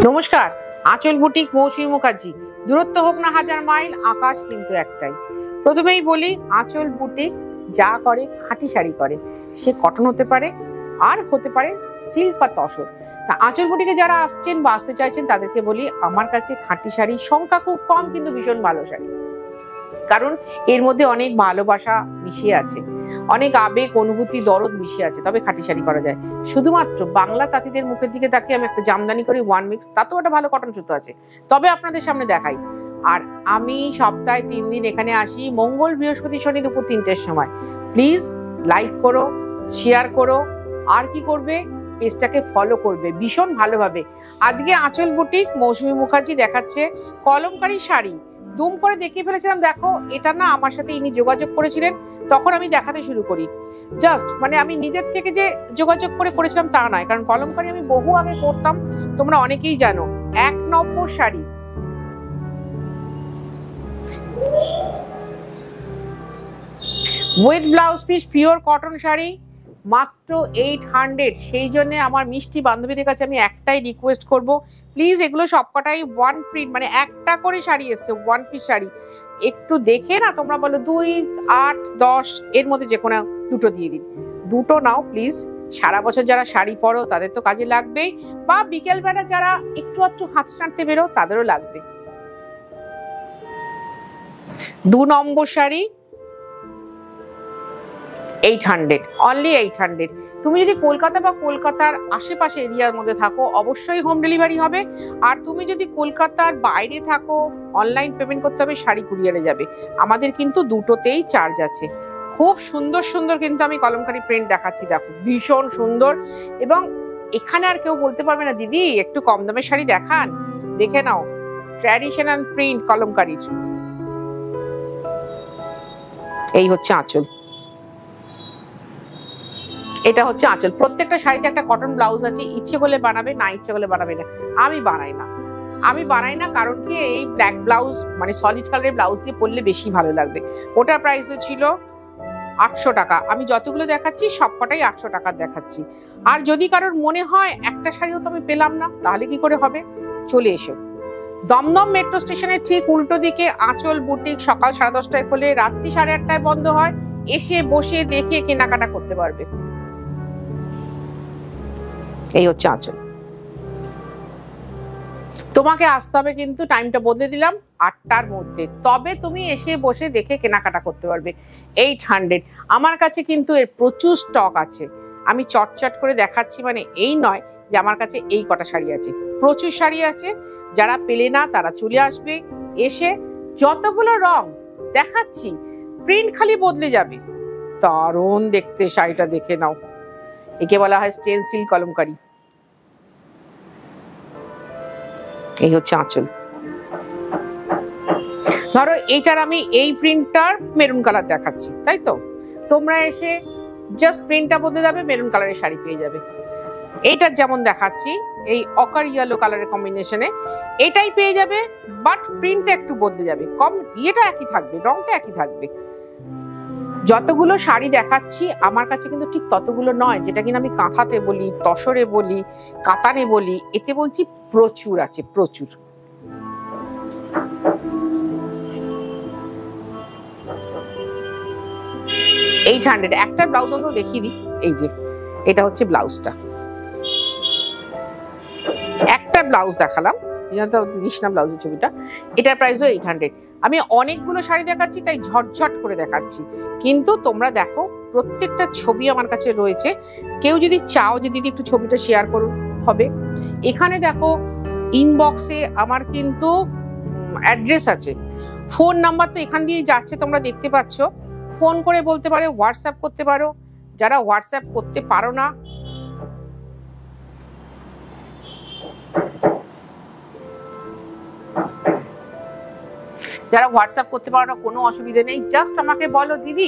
নমস্কার, আঁচল বুটিক মৌসুমী মুখার্জি। দূরত্ব হোক না 1000 মাইল, আকাশ কিন্তু একটাই। প্রথমেই বলি, আঁচল বুটিক যা করে খাঁটি শাড়ি করে। সে কটন হতে পারে আর হতে পারে সিল্ক বা তসর। তা আঁচল বুটিকে যারা আসছেন বা আসতে চাইছেন তাদেরকে বলি, আমার কাছে খাঁটি শাড়ির সংখ্যা খুব কম, কিন্তু ভীষণ ভালো শাড়ি। কারণ এর মধ্যে অনেক ভালোবাসা মিশিয়ে আছে, অনেক আবেগ, অনুভূতি, দরদ মিশিয়ে আছে, তবে খাঁটি শাড়ি করা যায়। শুধুমাত্র বাংলা তাঁতিদের মুখের দিকে তাকিয়ে আমি একটা জামদানি করি, ওয়ান মিক্স, তাতেও একটা ভালো কটন সুতো আছে, তবে আপনাদের সামনে দেখাই। আর আমি সপ্তাহে 3 দিন এখানে আসি, মঙ্গল, বৃহস্পতি, শনি দুপুর 3টের সময়। প্লিজ লাইক করো, শেয়ার করো, আর কি করবে, পেজটাকে ফলো করবে ভীষণ ভালোভাবে। আজকে আঁচল বুটিক মৌসুমী মুখার্জি দেখাচ্ছে কলমকারী শাড়ি। দুম করে দেখিয়ে ফেলেছিলাম, দেখো এটা না, আমার সাথে ইনি যোগাযোগ করেছিলেন, তখন আমি দেখাতে শুরু করি। জাস্ট মানে আমি নিজের থেকে যে যোগাযোগ করে করেছিলাম তা নয়, কারণ কলমকারী আমি বহু আগে করতাম, তোমরা অনেকেই জানো। 1 নম্বর sari, with blouse piece, pure cotton sari, মাত্র 800। সেই জন্য আমার মিষ্টি বান্ধবীদের কাছে আমি একটাই রিকোয়েস্ট করব, প্লিজ এগুলো সবকটাই ওয়ান প্রিন্ট, মানে একটা করে শাড়ি এসছে, ওয়ান পিস শাড়ি। একটু দেখে না তোমরা বলো 2, 8, 10 এর মধ্যে যে কোনো দুটো দিয়ে দিন। দুটো নাও প্লিজ, সারা বছর যারা শাড়ি পরো তাদের তো কাজে লাগবেই, বা বিকেলবেলা যারা একটু একটু হাত টানতে বেরো তাদেরও লাগবে। 2 নম্বর শাড়ি 800, অনলি 800। তুমি যদি কলকাতা বা কলকাতার আশেপাশে এরিয়ার মধ্যে থাকো, অবশ্যই হোম ডেলিভারি হবে। আর তুমি যদি কলকাতার বাইরে থাকো, অনলাইন পেমেন্ট করতে হবে, শাড়ি কুরিয়ারে যাবে। আমাদের কিন্তু দুটোতেই চার্জ আছে। খুব সুন্দর সুন্দর কিন্তু আমি কলমকারী প্রিন্ট দেখাচ্ছি, দেখো ভীষণ সুন্দর। এবং এখানে আর কেউ বলতে পারবে না, দিদি একটু কম দামের শাড়ি দেখান। দেখে নাও, ট্র্যাডিশনাল প্রিন্ট কলমকারীর। এই হচ্ছে আঁচল, এটা হচ্ছে আঁচল। প্রত্যেকটা শাড়িতে একটা কটন ব্লাউজ আছে, ইচ্ছে করলে বানাবে, না ইচ্ছে করলে বানাবে না। আমি বানাই না, কারণ কি, এই ব্ল্যাক ব্লাউজ মানে সলিড কালারের ব্লাউজ দিয়ে পরলে বেশি ভালো লাগবে। ওটা প্রাইস ছিল 800 টাকা। আমি যতগুলো দেখাচ্ছি সবকটাই 800 টাকার দেখাচ্ছি। আর যদি কারোর মনে হয় একটা শাড়িও তো আমি পেলাম না, তাহলে কি করে হবে, চলে এসো দমদম মেট্রো স্টেশনের ঠিক উল্টো দিকে আঁচল বুটিক। সকাল 10:30টায় খোলে, রাত্রি 8:30টায় বন্ধ হয়। এসে বসে দেখে কেনাকাটা করতে পারবে। এই হচ্ছে আঁচল। তোমাকে আসতে হবে, কিন্তু টাইমটা বদলে দিলাম 8টার মধ্যে, তবে তুমি এসে বসে দেখে কেনাকাটা করতে পারবে। 800। আমার কাছে কিন্তু এর প্রচুর স্টক আছে, আমি চটচট করে দেখাচ্ছি, মানে এই নয় যে আমার কাছে এই কটা শাড়ি আছে, প্রচুর শাড়ি আছে। যারা পেলে না তারা চলে আসবে, এসে যতগুলো রং দেখাচ্ছি, প্রিন্ট খালি বদলে যাবে। দারুণ দেখতে শাড়িটা, দেখে নাও। একে বলা হয় স্টেনসিল কলমকারী। এই হচ্ছে আঁচল। ধরো এইটার আমি এই প্রিন্টটার মেরুন কালার দেখাচ্ছি, তাই তো তোমরা এসে জাস্ট প্রিন্টটা বদলে যাবে, মেরুন কালারের শাড়ি পেয়ে যাবে। এইটার যেমন দেখাচ্ছি, এই অকার ইয়েলো কালারের কম্বিনেশনে এটাই পেয়ে যাবে, বাট প্রিন্টটা একটু বদলে যাবে। কম ইয়েটা একই থাকবে, রংটা একই থাকবে। যতগুলো শাড়ি দেখাচ্ছি আমার কাছে কিন্তু ঠিক ততগুলো নয়, যেটা কিনা আমি কাঁথাতে বলি, তসরে বলি, কাতানে বলি। এতে বলছি প্রচুর আছে, প্রচুর। এই 800 একটা ব্লাউজ অন্তত দেখিয়ে দিই। এই যে এটা হচ্ছে ব্লাউজটা, একটা ব্লাউজ দেখালাম, কৃষ্ণা ব্লাউজের ছবিটা। এটার প্রাইসও 800। আমি অনেকগুলো শাড়ি দেখাচ্ছি, তাই ঝটঝট করে দেখাচ্ছি, কিন্তু তোমরা দেখো প্রত্যেকটা ছবি আমার কাছে রয়েছে। কেউ যদি চাও যে দিদি একটু ছবিটা শেয়ার করুন, হবে। এখানে দেখো ইনবক্সে আমার কিন্তু অ্যাড্রেস আছে, ফোন নাম্বার তো এখান দিয়ে যাচ্ছে, তোমরা দেখতে পাচ্ছ। ফোন করে বলতে পারো, হোয়াটসঅ্যাপ করতে পারো। যারা হোয়াটসঅ্যাপ করতে পারো না, কোনো অসুবিধা নেই, জাস্ট আমাকে বলো, দিদি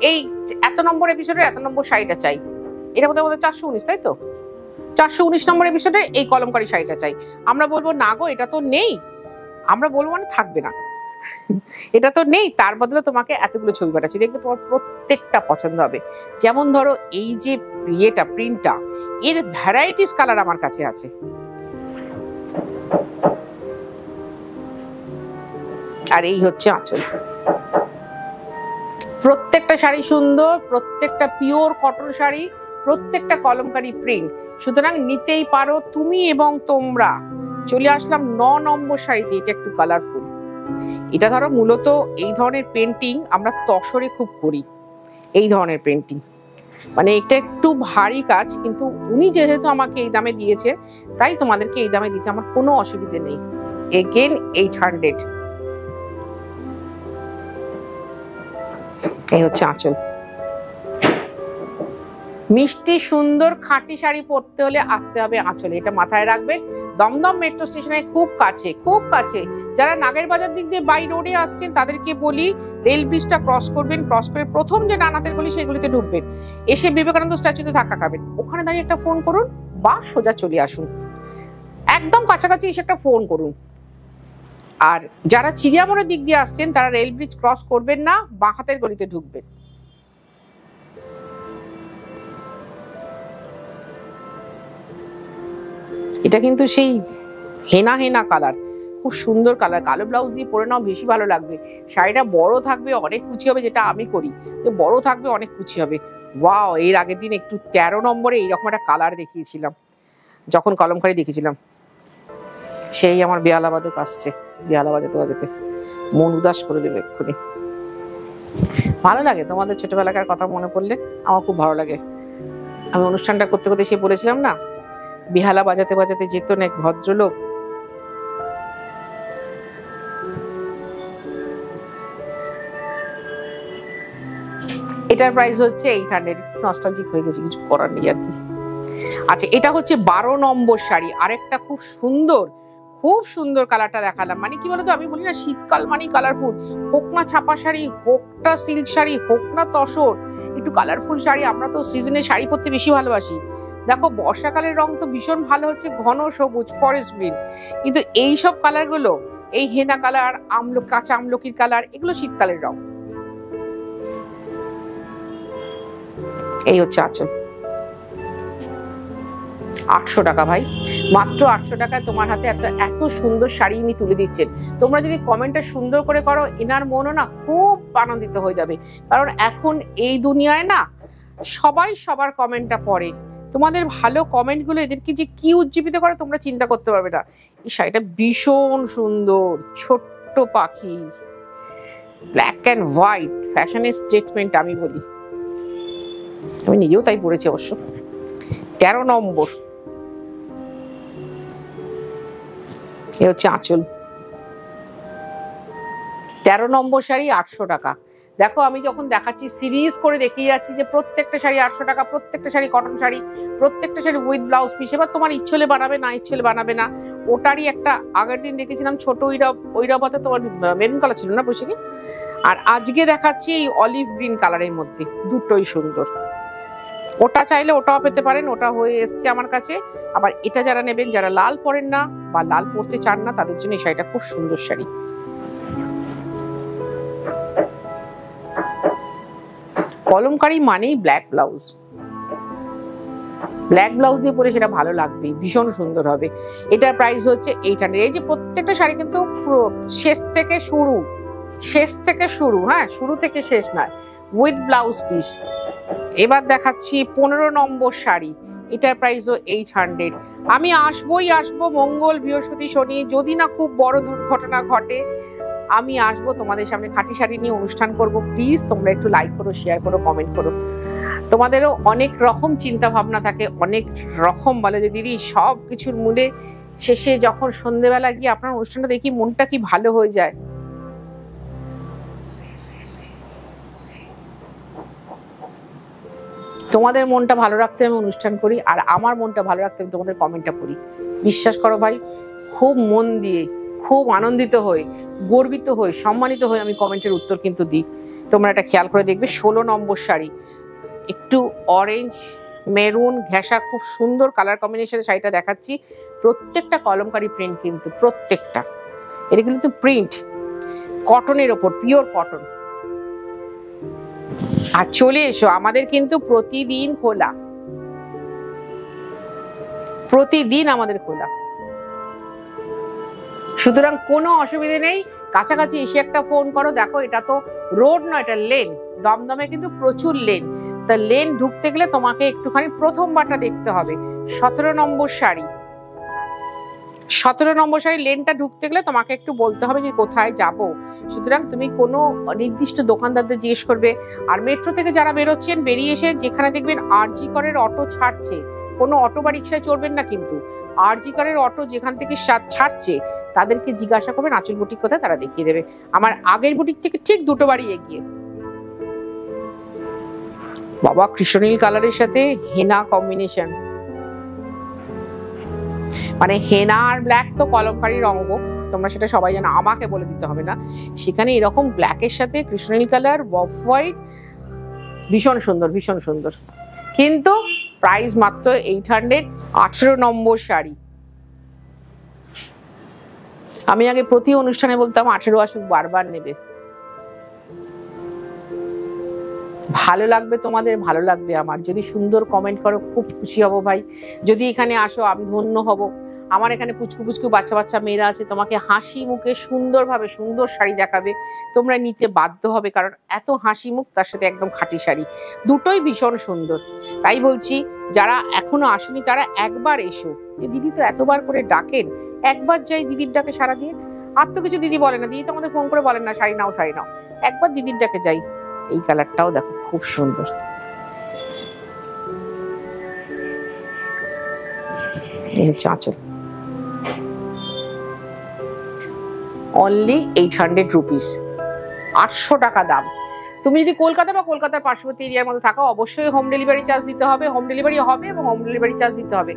এই এত নম্বর এপিসোডের এত নম্বর শাড়িটা চাই। এটা বোধহয় 419, তাই তো? 419 নম্বর এপিসোডে এই কলমকারী শাড়িটা চাই। আমরা বলবো না গো, এটা তো নেই। আমরা বলবো মানে থাকবে না। এটা তো নেই, তার বদলে তোমাকে এতগুলো ছবি পাঠাচ্ছি, দেখবে তোমার প্রত্যেকটা পছন্দ হবে। যেমন ধরো এই যে ইয়েটা প্রিন্টটা, এর ভ্যারাইটিস কালার আমার কাছে আছে। আর এই হচ্ছে আঁচল। প্রত্যেকটা শাড়ি সুন্দর, প্রত্যেকটা পিওর কটন শাড়ি, প্রত্যেকটা কলমকারী প্রিন্ট, সুতরাং নিতেই পারো তুমি এবং তোমরা। চলে আসলাম 9 নম্বর শাড়িতে। এটা একটু কালারফুল। এটা ধরো মূলত এই ধরনের পেন্টিং আমরা তসরে খুব করি, এই ধরনের পেন্টিং, মানে এটা একটু ভারী কাজ, কিন্তু উনি যেহেতু আমাকে এই দামে দিয়েছেন তাই তোমাদেরকে এই দামে দিতে আমার কোনো অসুবিধে নেই। এগেন 800। এই হচ্ছে আঁচল। মিষ্টি সুন্দর খাঁটি শাড়ি পরতে হলে আসতে হবে আঁচলে, এটা মাথায় রাখবেন। দমদম মেট্রো স্টেশনে খুব কাছে, খুব কাছে। যারা নাগের বাজার দিক দিয়ে বাই রোডে আসছেন তাদেরকে বলি রেল ব্রিজটা ক্রস করবেন, ক্রস করে প্রথম যে ডানাতের গলি সেগুলিতে ঢুকবেন, এসে বিবেকানন্দ স্ট্যাচুতে ধাক্কা খাবেন, ওখানে দাঁড়িয়ে একটা ফোন করুন বা সোজা চলে আসুন, একদম কাছাকাছি এসে একটা ফোন করুন। আর যারা চিড়িয়ামোড়ের দিক দিয়ে আসছেন তারা রেল ব্রিজ ক্রস করবেন না, বাঁ হাতের গলিতে ঢুকবেন। এটা কিন্তু সেই হেনা হেনা কালার, খুব সুন্দর কালার। কালো ব্লাউজ দিয়ে পরে নাও, বেশি ভালো লাগবে। শাড়িটা বড় থাকবে, অনেক কুচি হবে, যেটা আমি করি, তো বড় থাকবে, অনেক কুচি হবে। ওয়াও, এর আগের দিন একটু 13 নম্বরে এইরকম একটা কালার দেখিয়েছিলাম, যখন কলমকারি দেখেছিলাম। সেই আমার বেহালা বাদক আসছে, বেহালা বাজাতে বাজাতে মন উদাস করে দেবে এক্ষুনি। ভালো লাগে তোমাদের ছোটবেলাকার কথা মনে পড়লে, আমার খুব ভালো লাগে। আমি অনুষ্ঠানটা করতে করতে সে বলেছিলাম না, বেহালা বাজাতে বাজাতে যেত না এক ভদ্রলোক। এটার প্রাইস হচ্ছে 800। নস্টালজিক হয়ে গেছে, কিছু করার নেই আর কি। আচ্ছা, এটা হচ্ছে 12 নম্বর শাড়ি। আরেকটা খুব সুন্দর, খুব সুন্দর কালারটা দেখালাম। মানে কি বলতো, আমি বলি না শীতকাল মানে কালারফুল, হোক না ছাপা শাড়ি, হোক না সিল্ক শাড়ি, হোক না তসর, একটু কালারফুল শাড়ি। আমরা তো সিজনে শাড়ি পরতে বেশি ভালোবাসি। দেখো বর্ষাকালের রং তো ভীষণ ভালো হচ্ছে ঘন সবুজ, ফরেস্ট গ্রিন, কিন্তু এই সব কালার গুলো, এই হেনা কালার, কাঁচা আমলকির কালার, এগুলো শীতকালের রং। এই হচ্ছে আঁচল। 800 টাকা ভাই, মাত্র 800 টাকায় তোমার হাতে এত সুন্দর শাড়ি ইনি তুলে দিচ্ছেন। তোমরা যদি কমেন্টটা সুন্দর করে করো, এনার মনও না খুব আনন্দিত হয়ে যাবে। কারণ এখন এই দুনিয়ায় না সবাই সবার কমেন্টটা পড়ে। তোমাদের ভালো কমেন্টগুলো এদেরকে যে কি উজ্জীবিত করে তোমরা চিন্তা করতে পারবে না। এই শাড়িটা ভীষণ সুন্দর, ছোট্ট পাখি, ব্ল্যাক অ্যান্ড হোয়াইট, ফ্যাশনের স্টেটমেন্ট আমি বলি। আমি নিজেও তাই পড়েছি অবশ্য। 13 নম্বর। এ হচ্ছে আঁচল। 13 নম্বর শাড়ি 800 টাকা। দেখো আমি যখন দেখাচ্ছি সিরিজ করে দেখিয়ে যাচ্ছি যে প্রত্যেকটা শাড়ি 800 টাকা, প্রত্যেকটা শাড়ি কটন শাড়ি, প্রত্যেকটা শাড়ি উইথ ব্লাউজ পিস। এবার তোমার ইচ্ছলে বানাবে, না ইচ্ছলে বানাবে না। ওটারই একটা আগের দিন দেখেছিলাম ছোট ঐরবতে, তোমার মেরুন কালার ছিল না বৈশাখী, আর আজকে দেখাচ্ছি এই অলিভ গ্রিন কালারের মধ্যে। দুটোই সুন্দর। ওটা চাইলে ওটাও পেতে পারেন, ওটা হয়ে এসছে আমার কাছে। আবার এটা যারা নেবেন, যারা লাল পরেন না বা লাল পরতে চান না, তাদের জন্য এই শাড়িটা খুব সুন্দর শাড়ি। কলমকারি মানেই ব্ল্যাক ব্লাউজ, ব্ল্যাক ব্লাউজ দিয়ে পরে সেটা ভালো লাগবে, ভীষণ সুন্দর হবে। এটার প্রাইস হচ্ছে 800। এই যে প্রত্যেকটা শাড়ি কিন্তু শেষ থেকে শুরু, হ্যাঁ, শুরু থেকে শেষ নয়, উইথ ব্লাউজ পিস। এবার দেখাচ্ছি 15 নম্বর শাড়ি। এটার প্রাইসও 800। আমি আসবো মঙ্গল, বৃহস্পতি, শনি, যদি না খুব বড় দুর্ঘটনা ঘটে, আমি আসবো তোমাদের সামনে খাঁটি শাড়ি নিয়ে অনুষ্ঠান করব। প্লিজ তোমরা একটু লাইক করো, শেয়ার করো, কমেন্ট করো। তোমাদেরও অনেক রকম চিন্তা ভাবনা থাকে, অনেক রকম বলে যে দিদি সব কিছুর মূলে শেষে যখন সন্ধ্যেবেলা গিয়ে আপনার অনুষ্ঠানটা দেখি মনটা কি ভালো হয়ে যায়। তোমাদের মনটা ভালো রাখতে আমি অনুষ্ঠান করি, আর আমার মনটা ভালো রাখতে আমি তোমাদের কমেন্টটা পড়ি। বিশ্বাস করো ভাই, খুব মন দিয়ে, খুব আনন্দিত হয়ে, গর্বিত হয়ে, সম্মানিত হয়ে আমি কমেন্টের উত্তর কিন্তু দিই। তোমরা এটা খেয়াল করে দেখবে। 16 নম্বর শাড়ি, একটু অরেঞ্জ মেরুন ঘেঁষা, খুব সুন্দর কালার কম্বিনেশনে শাড়িটা দেখাচ্ছি। প্রত্যেকটা কলমকারি প্রিন্ট, কিন্তু প্রত্যেকটা এটা কিন্তু প্রিন্ট। কটনের ওপর, পিওর কটন। আর চলে এসো, আমাদের কিন্তু প্রতিদিন খোলা, প্রতিদিন আমাদের খোলা, সুতরাং কোনো অসুবিধে নেই। কাছাকাছি এসে একটা ফোন করো। দেখো এটা তো রোড নয়, এটা লেন। দমদমে কিন্তু প্রচুর লেন। তা লেন ঢুকতে গেলে তোমাকে একটুখানি প্রথমবারটা দেখতে হবে। 17 নম্বর শাড়ি, 17 নম্বর শাড়ি লেনটা ঢুকতে গেলে তোমাকে একটু বলতে হবে যে কোথায় যাব। সুতরাং তুমি কোনো নির্দিষ্ট দোকানদারদের জিজ্ঞেস করবে। আর মেট্রো থেকে যারা বেরোচ্ছেন, বেরিয়ে এসে যেখানে দেখবেন আরজি করের অটো ছাড়ছে, কোনো অটো বা রিক্সায় চড়বেন না কিন্তু। আরজি করের অটো যেখান থেকে ছাড়ছে তাদেরকে জিজ্ঞাসা করবেন আঁচল বুটিক কোথায়, তারা দেখিয়ে দেবে। আমার আগের বুটিক থেকে ঠিক 2 বাড়ি এগিয়ে। বাবা, কৃষ্ণনীল কালারের সাথে হেনা কম্বিনেশন, মানে হেনা আর ব্ল্যাক তো কলমকারী রঙ, তোমরা সেটা সবাই জানো, আমাকে বলে দিতে হবে না। সেখানে এরকম ব্ল্যাকের সাথে কৃষ্ণনীল কালার, অফ হোয়াইট, ভীষণ সুন্দর, ভীষণ সুন্দর। কিন্তু প্রাইস মাত্র 800। 18 নম্বর শাড়ি। আমি আগে প্রতি অনুষ্ঠানে বলতাম 18 আসুক, বারবার নেবে। ভালো লাগবে তোমাদের, ভালো লাগবে আমার। যদি সুন্দর কমেন্ট করো খুব খুশি হব ভাই। যদি এখানে আসো আমি ধন্য হব। আমার এখানে পুচকু পুচকু বাচ্চা বাচ্চা মেয়েরা আছে, তোমাকে হাসি মুখে সুন্দরভাবে সুন্দর শাড়ি দেখাবে, তোমরা নিতে বাধ্য হবে। কারণ এত হাসি মুখ, তার সাথে একদম খাঁটি শাড়ি, দুটোই ভীষণ সুন্দর। তাই বলছি, যারা এখনো আসেনি তারা একবার এসো। যে দিদি তো এতবার করে ডাকেন, একবার যাই দিদির ডাকে সারা দিয়ে। আর তো কিছু দিদি বলে না, দিদি তো আমাদের ফোন করে বলেন না শাড়ি নাও শাড়ি নাও, একবার দিদির ডাকে যাই। এই কালারটাও দেখো খুব সুন্দর। এই হচ্ছে আঁচল। অনলি 800 রুপিস, 800 টাকা দাম। তুমি যদি কলকাতা বা কলকাতার পার্শ্ববর্তী এরিয়ার মধ্যে থাকো, অবশ্যই হোম ডেলিভারি চার্জ দিতে হবে। হোম ডেলিভারি হবে এবং হোম ডেলিভারি চার্জ দিতে হবে।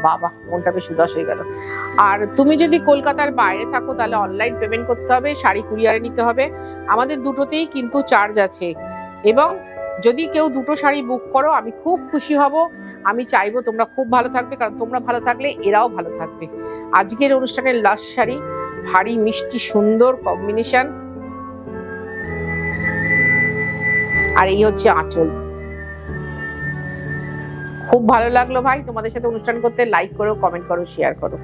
বাবা, মনটা বেশ উদাস হয়ে গেল। আর তুমি যদি কলকাতার বাইরে থাকো তাহলে অনলাইন পেমেন্ট করতে হবে, শাড়ি কুরিয়ারে নিতে হবে। আমাদের দুটোতেই কিন্তু চার্জ আছে। এবং যদি কেউ 2টো শাড়ি বুক করো আমি খুব খুশি হব। আমি চাইবো তোমরা খুব ভালো থাকবে, কারণ তোমরা ভালো থাকলে এরাও ভালো থাকবে। আজকের অনুষ্ঠানের লাস্ট শাড়ি, ভারী মিষ্টি সুন্দর কম্বিনেশন। আর এই হচ্ছে আঁচল। খুব ভালো লাগলো ভাই তোমাদের সাথে অনুষ্ঠান করতে। লাইক করো, কমেন্ট করো, শেয়ার করো।